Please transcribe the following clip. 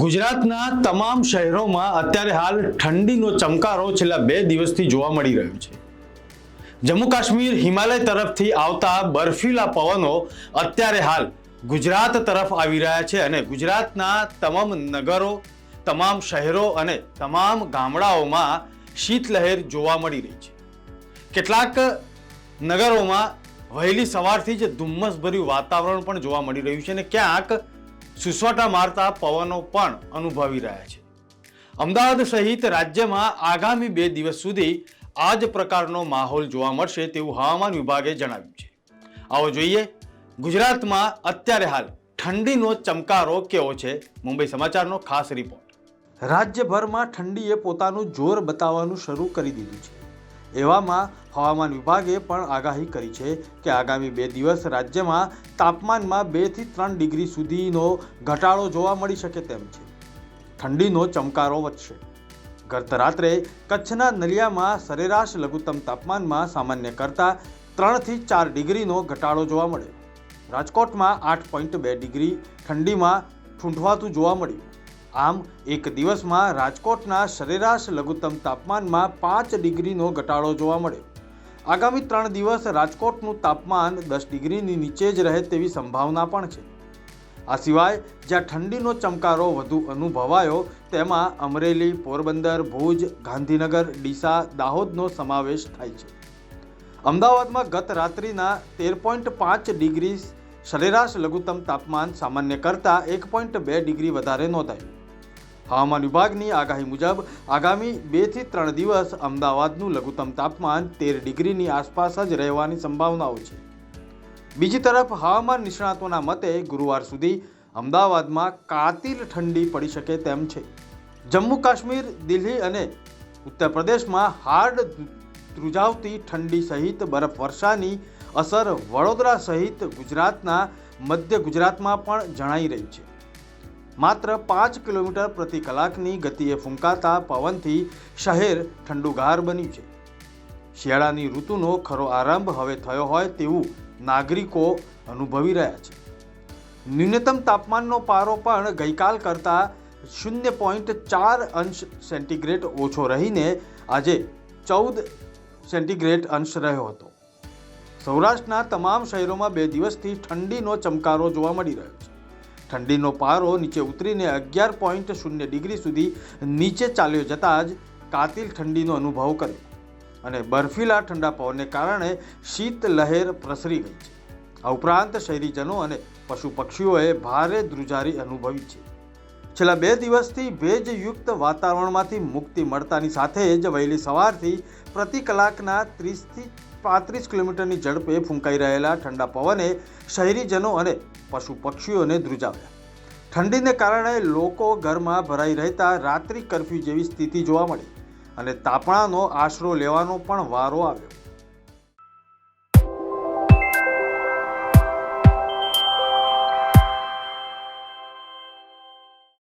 ગુજરાતના તમામ શહેરોમાં અત્યારે હાલ ઠંડીનો ચમકારો છેલ્લા 2 દિવસથી જોવા મળી રહ્યો છે। જમ્મુ કાશ્મીર હિમાલય તરફથી આવતા બર્ફીલા પવનો અત્યારે હાલ ગુજરાત તરફ આવી રહ્યા છે અને ગુજરાતના તમામ નગરો, તમામ શહેરો અને તમામ ગામડાઓમાં શીતલહેર જોવા મળી રહી છે। કેટલાક નગરોમાં વહેલી સવારથી જ ધુમ્મસભર્યું વાતાવરણ પણ જોવા મળી રહ્યું છે અને ક્યાંક સુસવાટા મારતા પવનો પણ અનુભવી રહ્યા છે। અમદાવાદ સહિત રાજ્યમાં આગામી 2 દિવસ સુધી આ જ પ્રકારનો માહોલ જોવા મળશે તેવું હવામાન વિભાગે જણાવ્યું છે। આવો જોઈએ ગુજરાતમાં અત્યારે હાલ ઠંડીનો ચમકારો કેવો છે। મુંબઈ સમાચારનો ખાસ રિપોર્ટ। રાજ્યભરમાં ઠંડીએ પોતાનું જોર બતાવવાનું શરૂ કરી દીધું છે। એવામાં હવામાન વિભાગે પણ આગાહી કરી છે કે આગામી 2 દિવસ રાજ્યમાં તાપમાનમાં 2 થી 3 ડિગ્રી સુધીનો ઘટાડો જોવા મળી શકે તેમ છે। ઠંડીનો ચમકારો વધશે। ગત રાત્રે કચ્છના નલિયામાં સરેરાશ લઘુત્તમ તાપમાનમાં સામાન્ય કરતાં 3 થી 4 ડિગ્રીનો ઘટાડો જોવા મળ્યો। રાજકોટમાં 8.2 ડિગ્રી ઠંડીમાં ઠૂંઠવાતું જોવા મળ્યું। આમ એક દિવસમાં રાજકોટના સરેરાશ લઘુત્તમ તાપમાનમાં 5 ડિગ્રીનો ઘટાડો જોવા મળ્યો। આગામી 3 દિવસ રાજકોટનું તાપમાન 10 ડિગ્રીની નીચે જ રહે તેવી સંભાવના પણ છે। આ સિવાય જ્યાં ઠંડીનો ચમકારો વધુ અનુભવાયો તેમાં અમરેલી, પોરબંદર, ભુજ, ગાંધીનગર, ડીસા, દાહોદનો સમાવેશ થાય છે। અમદાવાદમાં ગત રાત્રિના 13.5 ડિગ્રી સરેરાશ લઘુત્તમ તાપમાન સામાન્ય કરતાં 1.2 ડિગ્રી વધારે નોંધાયું। હવામાન વિભાગની આગાહી મુજબ આગામી 2 થી 3 દિવસ અમદાવાદનું લઘુત્તમ તાપમાન 13 ડિગ્રીની આસપાસ જ રહેવાની સંભાવનાઓ છે। બીજી તરફ હવામાન નિષ્ણાતોના મતે ગુરુવાર સુધી અમદાવાદમાં કાતિલ ઠંડી પડી શકે તેમ છે। જમ્મુ કાશ્મીર, દિલ્હી અને ઉત્તર પ્રદેશમાં હાડ ધ્રુજાવતી ઠંડી સહિત બરફવર્ષાની અસર વડોદરા સહિત ગુજરાતના મધ્ય ગુજરાતમાં પણ જણાઈ રહી છે। માત્ર 5 કિલોમીટર પ્રતિ કલાકની ગતિએ ફૂંકાતા પવનથી શહેર ઠંડુગાર બન્યું છે। શિયાળાની ઋતુનો ખરો આરંભ હવે થયો હોય તેવું નાગરિકો અનુભવી રહ્યા છે। ન્યૂનતમ તાપમાનનો પારો પણ ગઈકાલ કરતાં 0.4 અંશ સેન્ટીગ્રેડ ઓછો રહીને આજે 14 સેન્ટીગ્રેડ અંશ રહ્યો હતો। સૌરાષ્ટ્રના તમામ શહેરોમાં 2 દિવસથી ઠંડીનો ચમકારો જોવા મળી રહ્યો છે। ઠંડીનો પારો નીચે ઉતરીને 11.0 ડિગ્રી સુધી નીચે ચાલ્યો જતાં જ કાતિલ ઠંડીનો અનુભવ કર્યો અને બર્ફીલા ઠંડા પવનને કારણે શીત લહેર પ્રસરી ગઈ છે। આ ઉપરાંત શહેરીજનો અને પશુ પક્ષીઓએ ભારે ધ્રુજારી અનુભવી છે। છેલ્લા 2 દિવસથી ભેજયુક્ત વાતાવરણમાંથી મુક્તિ મળતાની સાથે જ વહેલી સવારથી પ્રતિ કલાકના 30 થી 35 કિલોમીટરની ઝડપે ફૂંકાઈ રહેલા ઠંડા પવને શહેરીજનો અને પશુ પક્ષીઓને ધ્રુજાવ્યા। ઠંડીને કારણે લોકો ઘરમાં ભરાઈ રહેતા રાત્રિ કર્ફ્યુ જેવી સ્થિતિ જોવા મળી અને તાપણાનો આશરો લેવાનો પણ વારો આવ્યો।